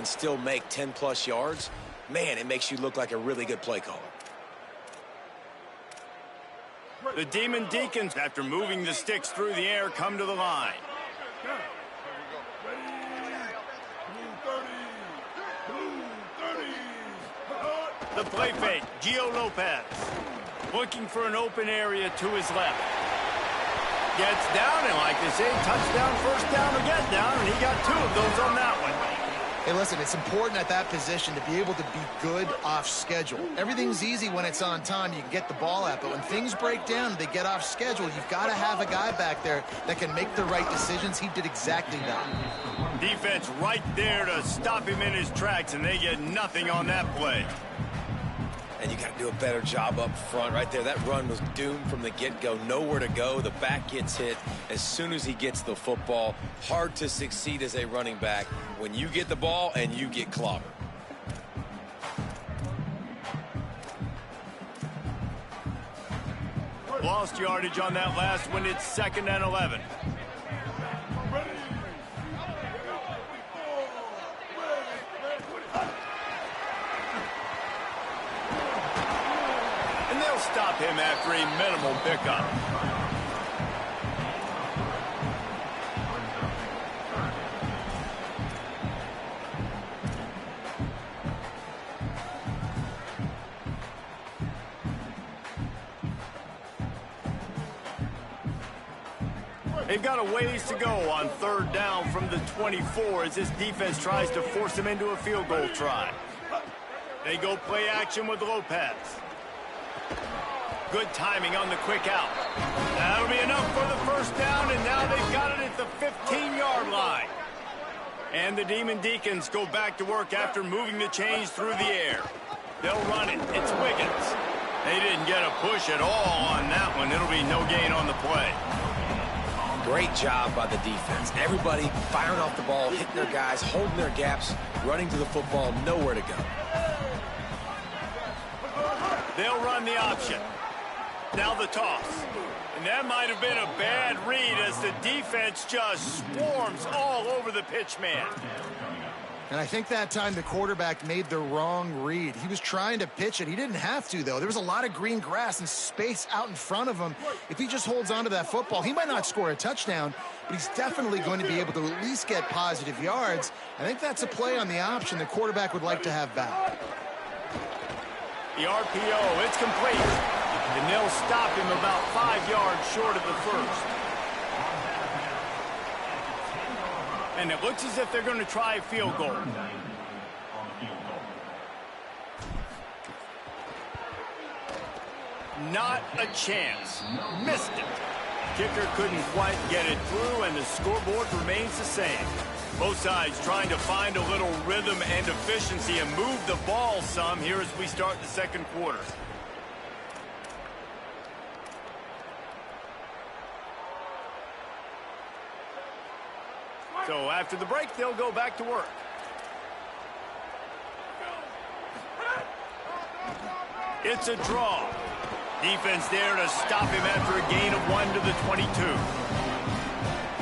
and still make 10-plus yards, man, it makes you look like a really good play caller. The Demon Deacons, after moving the sticks through the air, come to the line. The play fake, Ghogh Wf, looking for an open area to his left. Gets down, and like they say, touchdown, first down, or get down, and he got 2 of those on that one. Hey, listen, it's important at that position to be able to be good off schedule. Everything's easy when it's on time. You can get the ball out, but when things break down, they get off schedule. You've got to have a guy back there that can make the right decisions. He did exactly that. Defense right there to stop him in his tracks, and they get nothing on that play. And you got to do a better job up front right there. That run was doomed from the get-go. Nowhere to go. The back gets hit as soon as he gets the football. Hard to succeed as a running back when you get the ball and you get clobbered. Lost yardage on that last one. It's 2nd and 11. Stop him after a minimal pickup. They've got a ways to go on 3rd down from the 24 as this defense tries to force them into a field goal try. They go play action with Lopez. Good timing on the quick out. That'll be enough for the first down, and now they've got it at the 15-yard line. And the Demon Deacons go back to work after moving the chains through the air. They'll run it. It's Wiggins. They didn't get a push at all on that one. It'll be no gain on the play. Great job by the defense. Everybody firing off the ball, hitting their guys, holding their gaps, running to the football, nowhere to go. They'll run the option. Now the toss. And that might have been a bad read as the defense just swarms all over the pitch man. And I think that time the quarterback made the wrong read. He was trying to pitch it. He didn't have to, though. There was a lot of green grass and space out in front of him. If he just holds on to that football, he might not score a touchdown, but he's definitely going to be able to at least get positive yards. I think that's a play on the option the quarterback would like to have back. The RPO, it's complete. And they'll stop him about 5 yards short of the first. And it looks as if they're going to try a field goal. Not a chance. Missed it. Kicker couldn't quite get it through, and the scoreboard remains the same. Both sides trying to find a little rhythm and efficiency and move the ball some here as we start the 2nd quarter. So after the break, they'll go back to work. It's a draw. Defense there to stop him after a gain of 1 to the 22.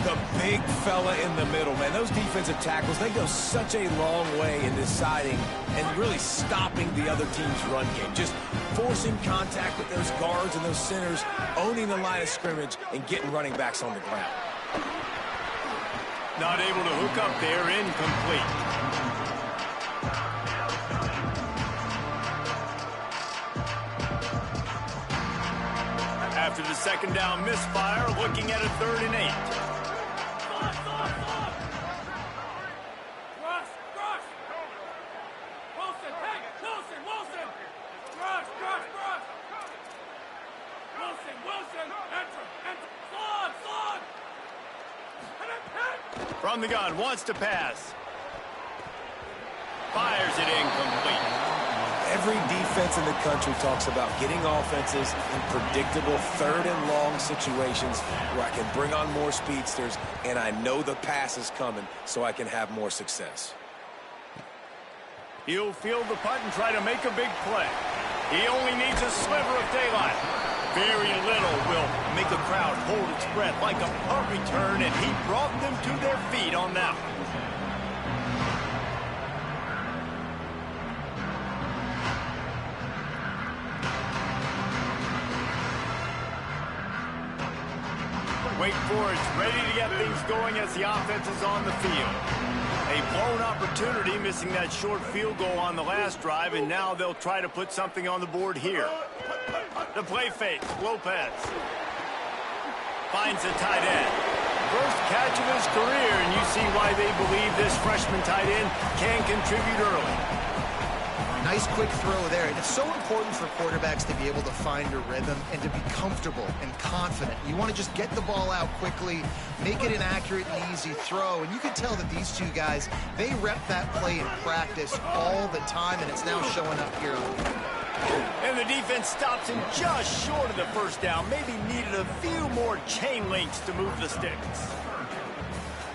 The big fella in the middle, man. Those defensive tackles, they go such a long way in deciding and really stopping the other team's run game. Just forcing contact with those guards and those centers, owning the line of scrimmage, and getting running backs on the ground. Not able to hook up there, incomplete. After the 2nd down misfire, looking at a 3rd and 8. From the gun, wants to pass. Fires it incomplete. Every defense in the country talks about getting offenses in predictable 3rd and long situations where I can bring on more speedsters and I know the pass is coming so I can have more success. He'll field the punt and try to make a big play. He only needs a sliver of daylight. Very little will make a crowd hold its breath like a punt return, and he brought them to their feet on that one. Wait for it. Ready to get things going as the offense is on the field. A blown opportunity, missing that short field goal on the last drive, and now they'll try to put something on the board here. The play fake. Lopez finds the tight end. First catch of his career, and you see why they believe this freshman tight end can contribute early. Nice quick throw there. And it's so important for quarterbacks to be able to find a rhythm and to be comfortable and confident. You want to just get the ball out quickly, make it an accurate and easy throw. And you can tell that these two guys, they rep that play in practice all the time, and it's now showing up here. And the defense stops him just short of the first down. Maybe needed a few more chain links to move the sticks.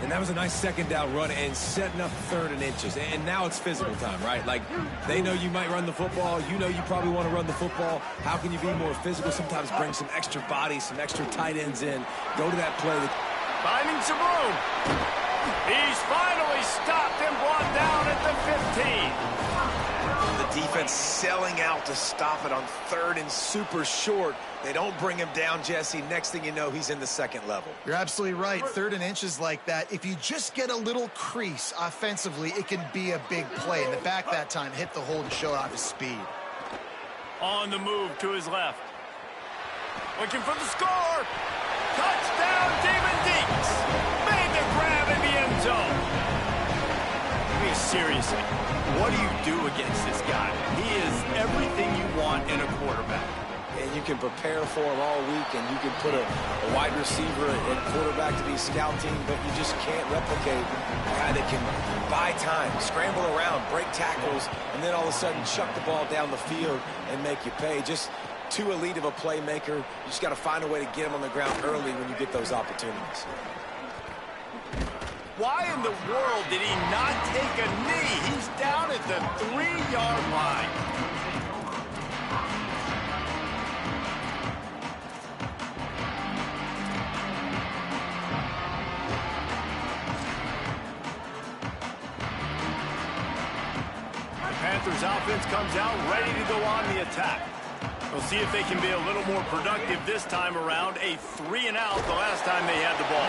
And that was a nice second down run and setting up 3rd and inches. And now it's physical time, right? Like, they know you might run the football. You know you probably want to run the football. How can you be more physical? Sometimes bring some extra bodies, some extra tight ends in. Go to that play. Finding some room. He's finally stopped and brought down at the 15. The defense selling out to stop it on 3rd and super short. They don't bring him down, Jesse. Next thing you know, he's in the 2nd level. You're absolutely right. 3rd and inches like that, if you just get a little crease offensively, it can be a big play. And the back that time hit the hole and showed off his speed. On the move to his left. Looking for the score. Touchdown, Demon Deeks. Made the grab in the end zone. I mean, seriously, what do you do against this guy? He is everything you want in a quarterback. And you can prepare for him all week, and you can put a wide receiver at quarterback to be scouting, but you just can't replicate a guy that can buy time, scramble around, break tackles, and then all of a sudden chuck the ball down the field and make you pay. Just too elite of a playmaker. You just got to find a way to get him on the ground early when you get those opportunities. Why in the world did he not take a knee? He's down at the 3-yard line. Panthers offense comes out ready to go on the attack. We'll see if they can be a little more productive this time around. A 3-and-out the last time they had the ball.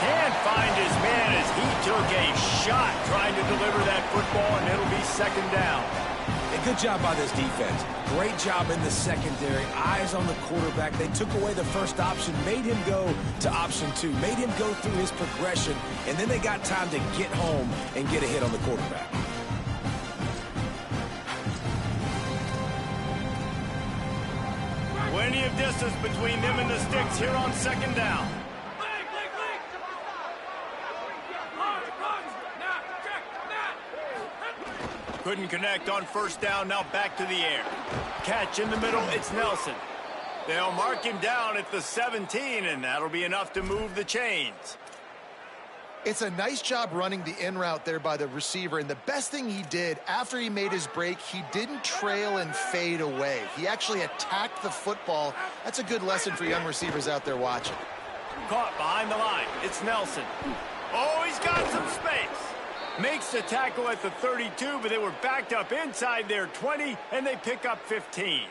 Can't find his man as he took a shot trying to deliver that football, and it'll be 2nd down. A good job by this defense. Great job in the secondary. Eyes on the quarterback. They took away the first option, made him go to option 2, made him go through his progression, and then they got time to get home and get a hit on the quarterback. Plenty of distance between them and the sticks here on 2nd down. Couldn't connect on 1st down, now back to the air. Catch in the middle, it's Nelson. They'll mark him down at the 17, and that'll be enough to move the chains. It's a nice job running the in route there by the receiver, and the best thing he did after he made his break, he didn't trail and fade away. He actually attacked the football. That's a good lesson for young receivers out there watching. Caught behind the line. It's Nelson. Oh, he's got some space. Makes the tackle at the 32, but they were backed up inside their 20, and they pick up 15.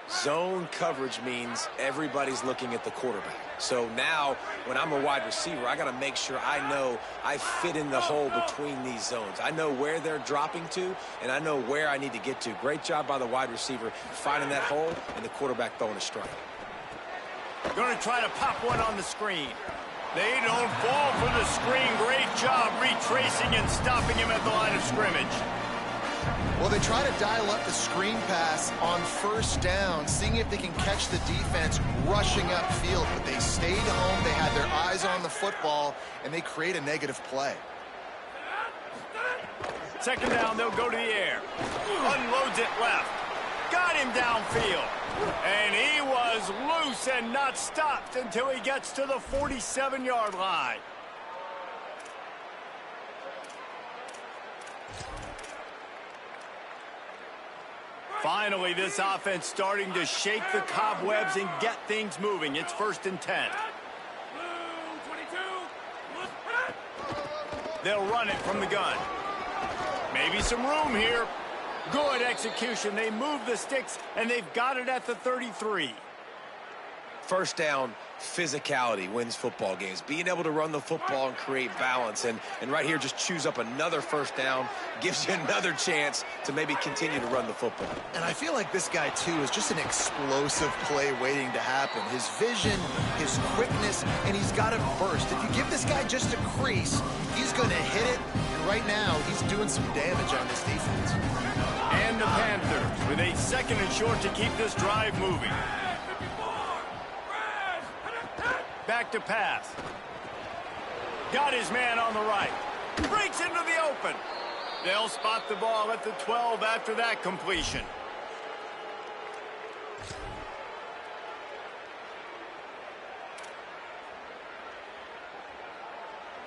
Zone coverage means everybody's looking at the quarterback. So now, when I'm a wide receiver, I got to make sure I know I fit in the hole between these zones. I know where they're dropping to, and I know where I need to get to. Great job by the wide receiver finding that hole, and the quarterback throwing a strike. Going to try to pop one on the screen. They don't fall for the screen. Great job retracing and stopping him at the line of scrimmage. Well, they try to dial up the screen pass on 1st down, seeing if they can catch the defense rushing upfield, but they stayed home, they had their eyes on the football, and they create a negative play. 2nd down, they'll go to the air. Unloads it left. Got him downfield. And he was loose and not stopped until he gets to the 47-yard line. Finally, this offense starting to shake the cobwebs and get things moving. It's 1st and 10. They'll run it from the gun. Maybe some room here. Good execution. They move the sticks, and they've got it at the 33. 1st down, physicality wins football games. Being able to run the football and create balance. And right here, just choose up another first down, gives you another chance to maybe continue to run the football. And I feel like this guy, too, is just an explosive play waiting to happen. His vision, his quickness, and he's got a burst. If you give this guy just a crease, he's going to hit it. And right now, he's doing some damage on this defense. And the Panthers with a 2nd and short to keep this drive moving. Back to pass. Got his man on the right. Breaks into the open. They'll spot the ball at the 12 after that completion.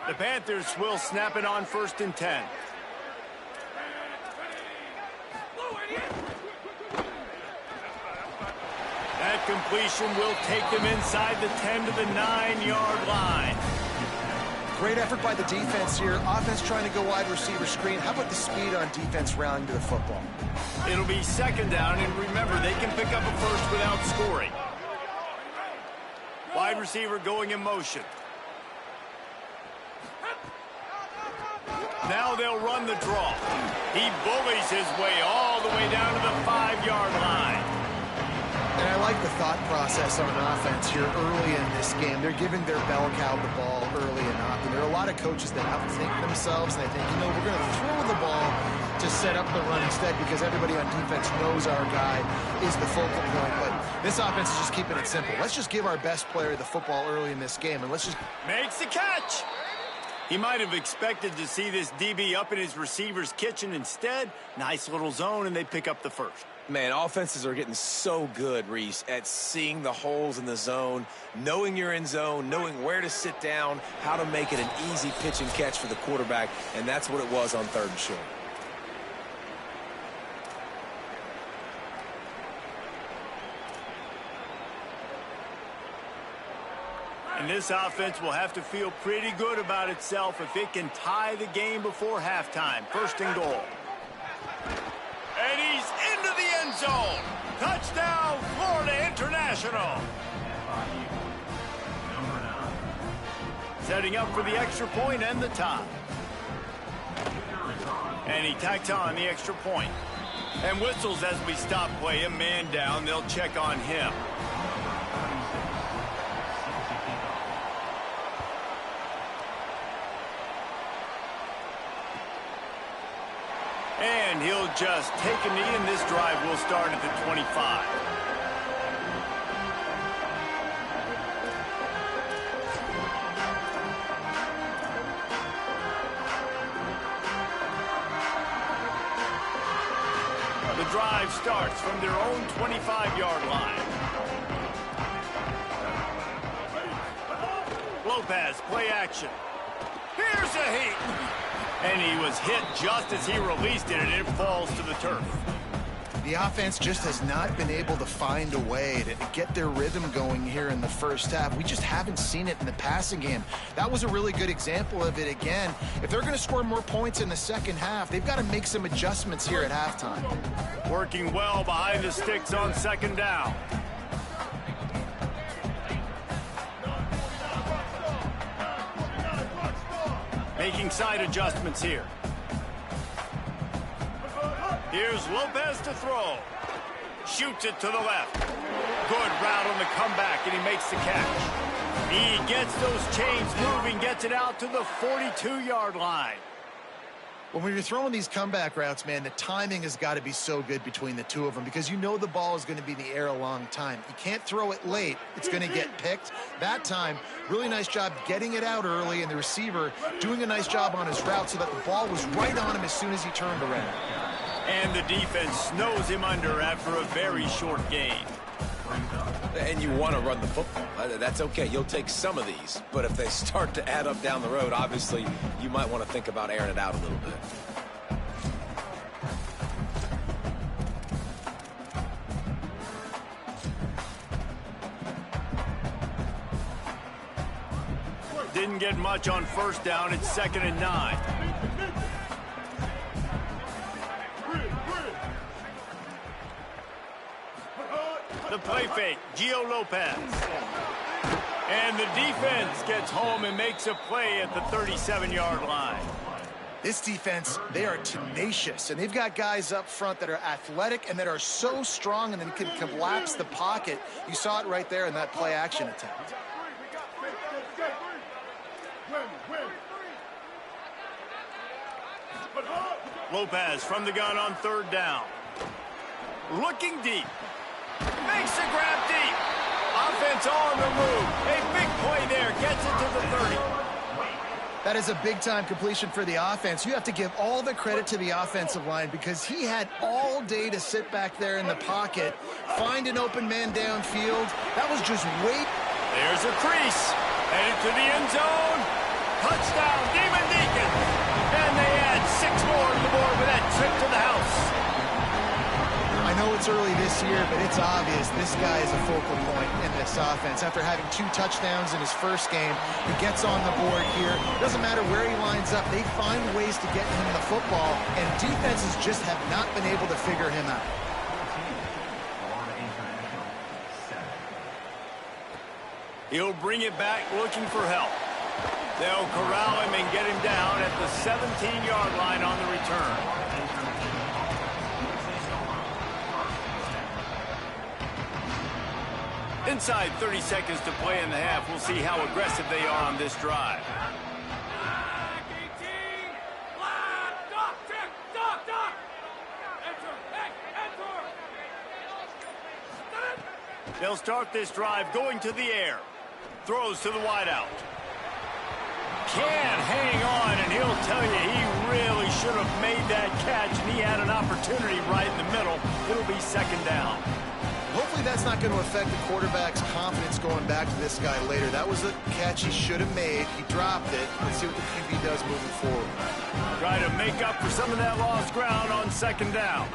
The Panthers will snap it on 1st and 10. That completion will take them inside the 10 to the 9-yard line. Great effort by the defense here. Offense trying to go wide receiver screen. How about the speed on defense rounding to the football? It'll be 2nd down, and remember, they can pick up a first without scoring. Wide receiver going in motion. Now they'll run the draw. He bullies his way all the way down to the 5-yard line. And I like the thought process on offense here early in this game. They're giving their bell cow the ball early enough. And there are a lot of coaches that outthink themselves. And they think, we're going to throw the ball to set up the run instead because everybody on defense knows our guy is the focal point. But this offense is just keeping it simple. Let's just give our best player the football early in this game. And let's just... Makes the catch. He might have expected to see this DB up in his receiver's kitchen. Instead, nice little zone, and they pick up the first. Man, offenses are getting so good, Reese, at seeing the holes in the zone, knowing you're in zone, knowing where to sit down, how to make it an easy pitch and catch for the quarterback, and that's what it was on 3rd and short. And this offense will have to feel pretty good about itself if it can tie the game before halftime. 1st and goal. And he's into the end zone. Touchdown, Florida International. Setting up for the extra point and the tie. And he tacks on the extra point. And whistles as we stop play. A man down. They'll check on him. And he'll just take a knee, and this drive will start at the 25. The drive starts from their own 25-yard line. Lopez, play action. Here's a heat. And he was hit just as he released it, and it falls to the turf. The offense just has not been able to find a way to get their rhythm going here in the first half. We just haven't seen it in the passing game. That was a really good example of it again. If they're going to score more points in the second half, they've got to make some adjustments here at halftime. Working well behind the sticks on 2nd down. Making side adjustments here. Here's Lopez to throw. Shoots it to the left. Good route on the comeback, and he makes the catch. He gets those chains moving, gets it out to the 42-yard line. When you're throwing these comeback routes, man, the timing has got to be so good between the two of them because you know the ball is going to be in the air a long time. You can't throw it late. It's going to get picked. That time, really nice job getting it out early, and the receiver doing a nice job on his route so that the ball was right on him as soon as he turned around. And the defense snows him under after a very short game. And you want to run the football. That's okay. You'll take some of these. But if they start to add up down the road, obviously, you might want to think about airing it out a little bit. Didn't get much on 1st down. It's 2nd and 9. The play fake, Ghogh Lopez. And the defense gets home and makes a play at the 37-yard line. This defense, they are tenacious, and they've got guys up front that are athletic and that are so strong and then can collapse the pocket. You saw it right there in that play-action attempt. Lopez from the gun on third down. Looking deep. Makes the grab deep. Offense on the move. A big play there. Gets it to the 30. That is a big-time completion for the offense. You have to give all the credit to the offensive line because he had all day to sit back there in the pocket, find an open man downfield. That was just wait. There's a crease. Headed to the end zone. Touchdown, Demon Deacons. And they add 6 more to the board with that trip to the house. I know it's early this year, but it's obvious this guy is a focal point in this offense. After having 2 touchdowns in his first game, he gets on the board here. Doesn't matter where he lines up. They find ways to get him the football, and defenses just have not been able to figure him out. He'll bring it back looking for help. They'll corral him and get him down at the 17-yard line on the return. Inside 30 seconds to play in the half. We'll see how aggressive they are on this drive. They'll start this drive going to the air. Throws to the wideout. Can't hang on, and he'll tell you he really should have made that catch, and he had an opportunity right in the middle. It'll be second down. Hopefully that's not going to affect the quarterback's confidence going back to this guy later. That was a catch he should have made. He dropped it. Let's see what the QB does moving forward. Try to make up for some of that lost ground on second down.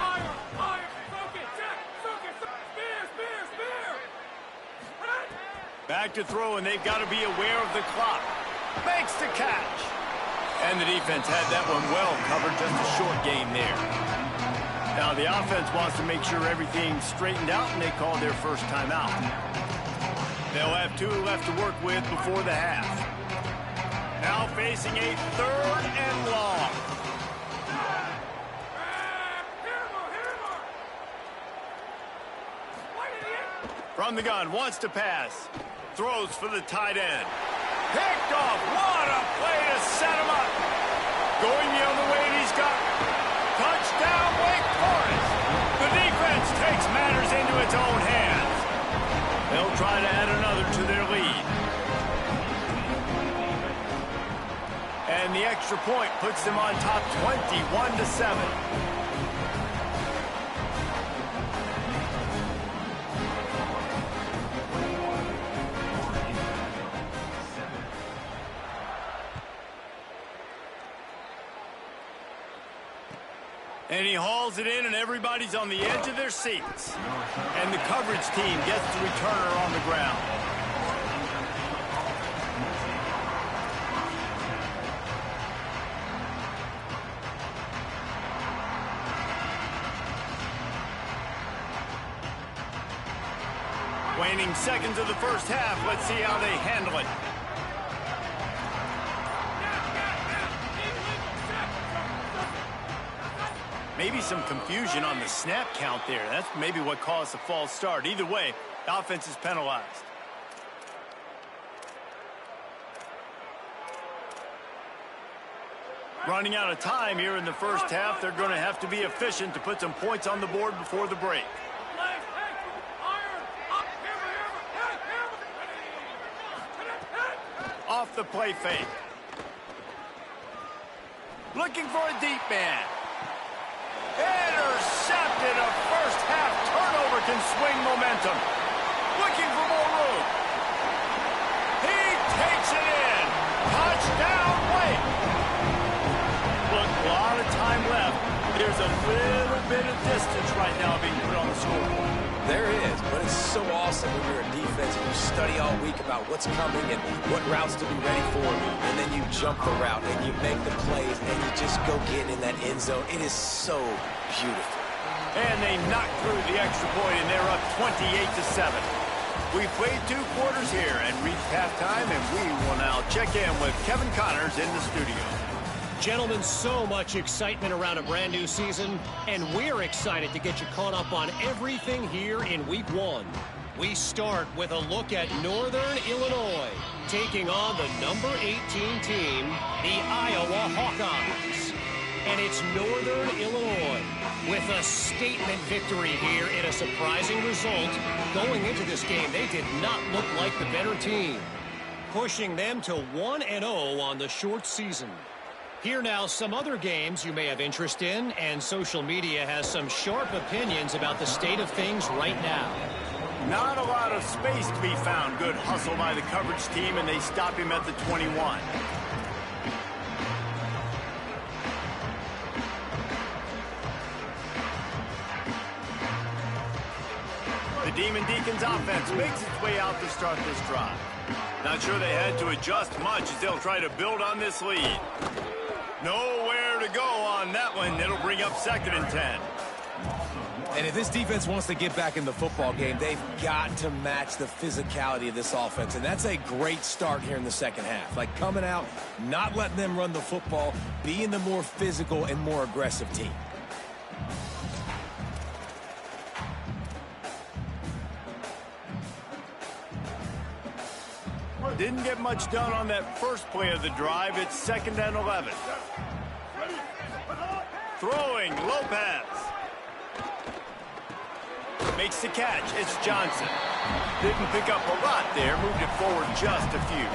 Back to throw, and they've got to be aware of the clock. Makes the catch. And the defense had that one well covered. Just a short game there. Now the offense wants to make sure everything's straightened out, and they call their first timeout. They'll have 2 left to work with before the half. Now facing a 3rd and long. From the gun, wants to pass. Throws for the tight end. Picked off. What a play to set him up. Going the other way, and he's got touchdown, Wake Forest. The defense takes matters into its own hands. They'll try to add another to their lead. And the extra point puts them on top 21-7. And he hauls it in, and everybody's on the edge of their seats. And the coverage team gets the returner on the ground. Waning seconds of the first half. Let's see how they handle it. Maybe some confusion on the snap count there. That's maybe what caused the false start. Either way, the offense is penalized. Running out of time here in the first half. They're going to have to be efficient to put some points on the board before the break. Off the play fake. Looking for a deep man. Intercepted. A first half turnover can swing momentum. Looking for more room. He takes it in. Touchdown, Wake. Look, a lot of time left. There's a little bit of distance right now being put on the scoreboard. There is, but it's so awesome when you're a defense and you study all week about what's coming and what routes to be ready for, and then you jump the route and you make the plays and you just go get in that end zone. It is so beautiful. And they knock through the extra point, and they're up 28-7. We've played 2 quarters here and reached halftime, and we will now check in with Kevin Connors in the studio. Gentlemen, so much excitement around a brand new season, and we're excited to get you caught up on everything here in Week 1. We start with a look at Northern Illinois, taking on the number 18 team, the Iowa Hawkeyes. And it's Northern Illinois with a statement victory here in a surprising result. Going into this game, they did not look like the better team, pushing them to 1-0 on the short season. Here now, some other games you may have interest in, and social media has some sharp opinions about the state of things right now. Not a lot of space to be found. Good hustle by the coverage team, and they stop him at the 21. The Demon Deacons offense makes its way out to start this drive. Not sure they had to adjust much as they'll try to build on this lead. Nowhere to go on that one. It'll bring up 2nd and 10. And if this defense wants to get back in the football game, they've got to match the physicality of this offense. And that's a great start here in the second half. Like coming out, not letting them run the football, being the more physical and more aggressive team. Didn't get much done on that first play of the drive. It's 2nd and 11. Throwing, Lopez. Makes the catch. It's Johnson. Didn't pick up a lot there. Moved it forward just a few.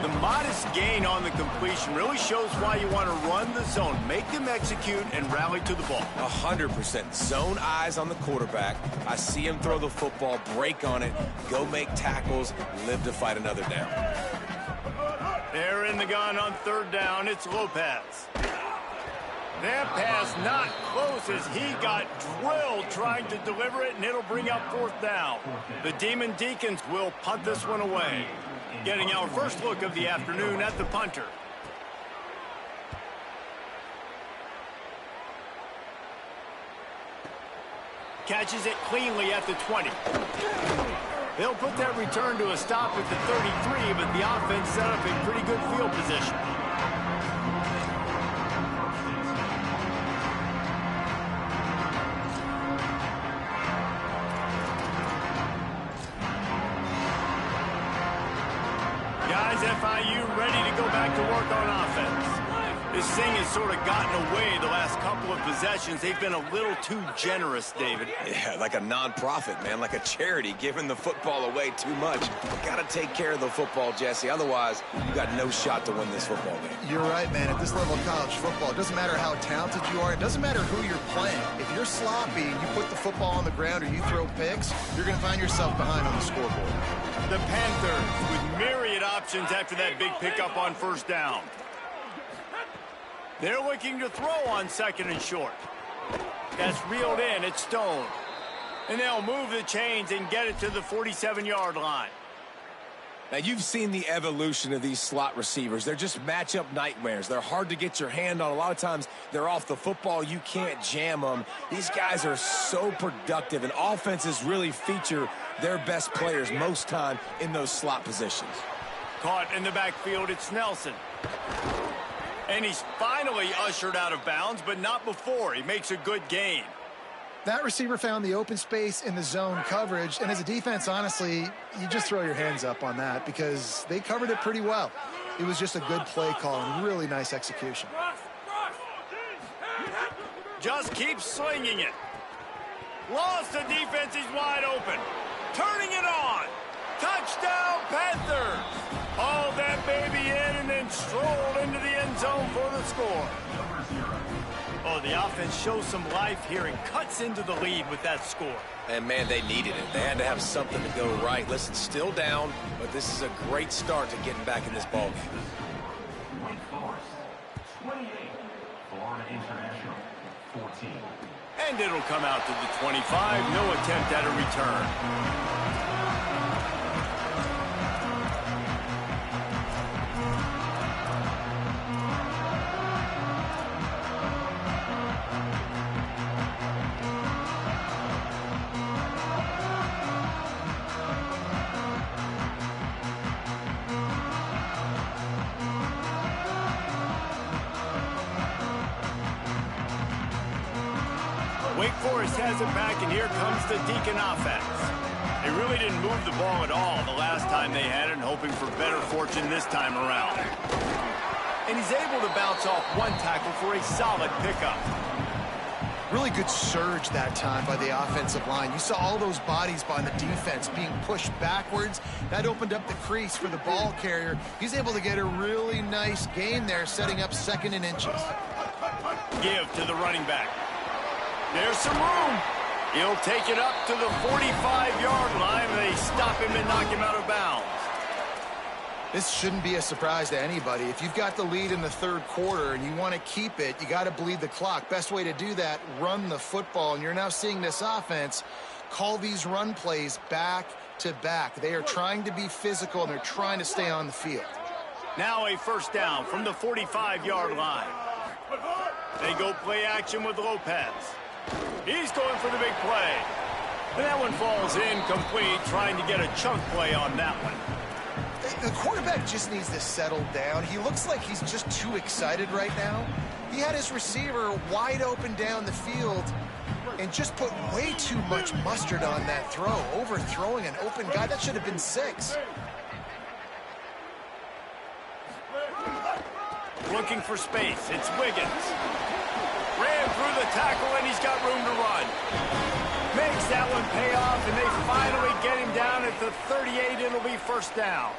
The modest gain on the completion really shows why you want to run the zone. Make them execute and rally to the ball. 100%. Zone eyes on the quarterback. I see him throw the football, break on it, go make tackles, live to fight another down. They're in the gun on 3rd down. It's Lopez. That pass not close as he got drilled trying to deliver it, and it'll bring up 4th down. The Demon Deacons will punt this one away. Getting our first look of the afternoon at the punter. Catches it cleanly at the 20. They'll put that return to a stop at the 33, but the offense set up in pretty good field position. Guys, FIU ready to go back to work on offense. This thing has sort of gotten away the last couple of possessions. They've been a little too generous, David. Yeah, like a non-profit, man, like a charity, giving the football away too much. Got to take care of the football, Jesse. Otherwise, you got no shot to win this football game. You're right, man. At this level of college football, it doesn't matter how talented you are. It doesn't matter who you're playing. If you're sloppy and you put the football on the ground or you throw picks, you're going to find yourself behind on the scoreboard. The Panthers with myriad options after that big pickup on 1st down. They're looking to throw on 2nd and short. That's reeled in. It's Stone. And they'll move the chains and get it to the 47-yard line. Now, you've seen the evolution of these slot receivers. They're just matchup nightmares. They're hard to get your hand on. A lot of times, they're off the football. You can't jam them. These guys are so productive, and offenses really feature their best players most time in those slot positions. Caught in the backfield, it's Nelson. And he's finally ushered out of bounds, but not before. He makes a good gain. That receiver found the open space in the zone coverage, and as a defense, honestly, you just throw your hands up on that because they covered it pretty well. It was just a good play call and really nice execution. Just keeps slinging it. Lost the defense, he's wide open. Turning it on. Touchdown, Panthers. Hauled that baby in and then strolled into the end zone for the score. Oh, the offense shows some life here and cuts into the lead with that score. And, man, they needed it. They had to have something to go right. Listen, still down, but this is a great start to getting back in this ballgame. Wake Forest, 28. Florida International, 14. And it'll come out to the 25. No attempt at a return. Wake Forest has it back, and here comes the Deacon offense. They really didn't move the ball at all the last time they had it, and hoping for better fortune this time around. And he's able to bounce off one tackle for a solid pickup. Really good surge that time by the offensive line. You saw all those bodies by the defense being pushed backwards. That opened up the crease for the ball carrier. He's able to get a really nice gain there, setting up 2nd and inches. Give to the running back. There's some room. He'll take it up to the 45-yard line, and they stop him and knock him out of bounds. This shouldn't be a surprise to anybody. If you've got the lead in the 3rd quarter and you want to keep it, you got to bleed the clock. Best way to do that, run the football. And you're now seeing this offense call these run plays back to back. They are trying to be physical, and they're trying to stay on the field. Now a 1st down from the 45-yard line. They go play action with Lopez. He's going for the big play. And that one falls incomplete, trying to get a chunk play on that one. The quarterback just needs to settle down. He looks like he's just too excited right now. He had his receiver wide open down the field and just put way too much mustard on that throw, overthrowing an open guy. That should have been 6. Looking for space. It's Wiggins. Ran through the tackle, and he's got room to run. Makes that one pay off, and they finally get him down at the 38. It'll be 1st down.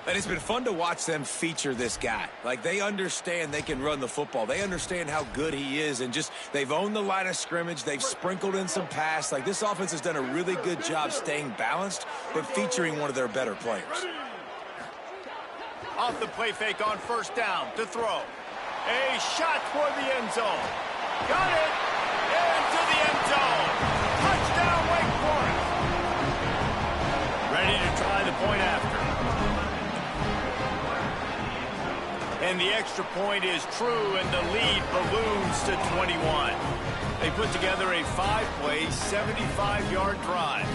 And it's been fun to watch them feature this guy. Like, they understand they can run the football. They understand how good he is, and just they've owned the line of scrimmage. They've sprinkled in some pass. Like, this offense has done a really good job staying balanced, but featuring one of their better players. Off the play fake on 1st down to throw. A shot toward the end zone. Got it! Into the end zone. Touchdown, Wake Forest. Ready to try the point after. And the extra point is true, and the lead balloons to 21. They put together a 5-play, 75-yard drive.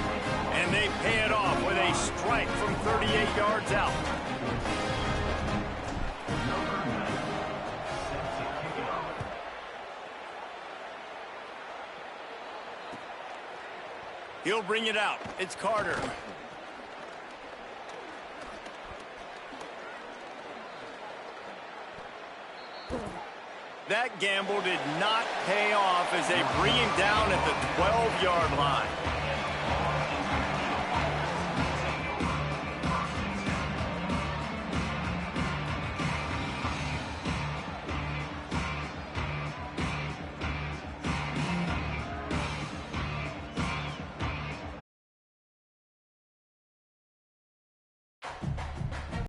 And they pay it off with a strike from 38 yards out. He'll bring it out. It's Carter. That gamble did not pay off as they bring him down at the 12-yard line.